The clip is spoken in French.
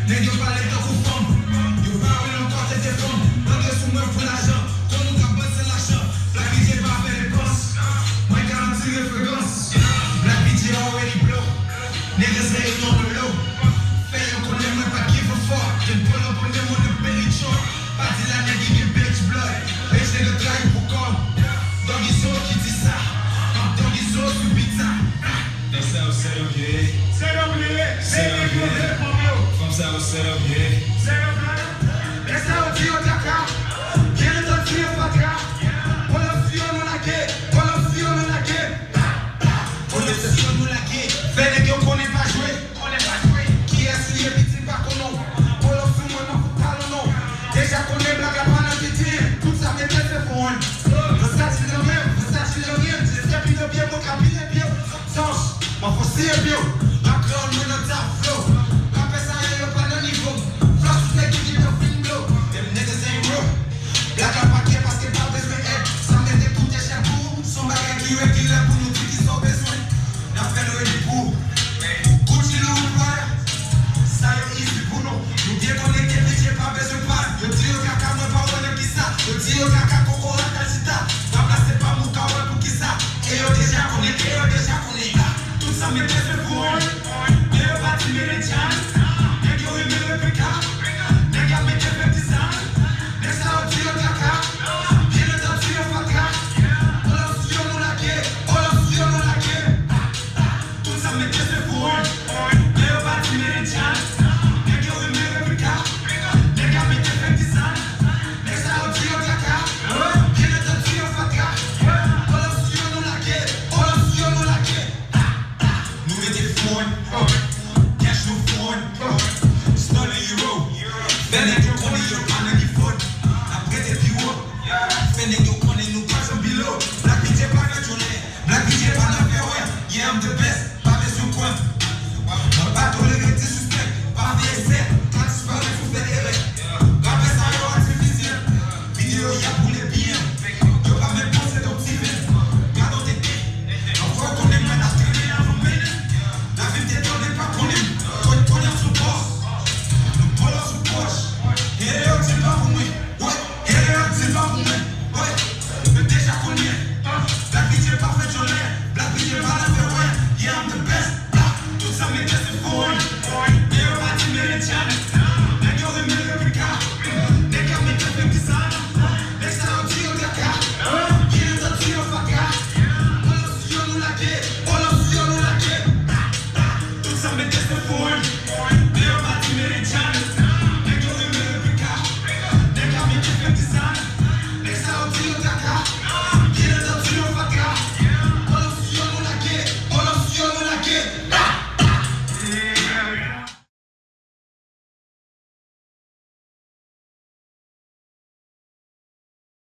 Nèg yo parle de conforme. Yo parle encore de téléphone. Dans que sous moi pour l'argent. Quand nous capons c'est l'argent. Black DJ va faire des postes. Moi garantis référence. Black DJ already blow. Niggas ain't on the low. Fais yo connaît moi pas give a fuck. J'aime pas le bonnet mon de belly chop. Pas dit la nègre qui bitch blood. Bitch nègre travaille pour comme. Doggy Zo qui dit ça. Doggy Zo sur pizza. Comme ça au setup yeah. Setup yeah. Setup yeah. Comme ça au setup yeah. Setup yeah. Essa é o dia da cá. Quem tá tio pra cá. Olha o fio na guerra. Olha o fio na guerra. Olha o fio na guerra. Fais que eu connais pas jouer. Qui est celui qui pas qu'on non. Olha o fio na fala non. Déjà connais blague à pas dans petit. Tout ça me fait pour un. Versace le même. Versace le même. J'espère que le bien mon cabinet bien. Sanche. Ma fosse est bien. La grande mon ta flow. La personne est pas dans niveau. Flash mec qui dit film blow. Them niggas ain't real. Blague à paquet parce que pas besoin d'aide. Ça m'aide d'écouter chaque coup. Son bagage qui régulier pour nous dire qu'ils ont besoin. La fait le pour. Gucci le Prada. Ça y est easy pour nous. Nous bien connectés mais j'ai pas besoin de pas. Yo dis au caca moi pas ouais qui ça. Yo dis au caca coco la calcita. Ma place c'est pas mon kawa pour qui ça. Et yo déjà connecté. Tout ça me fait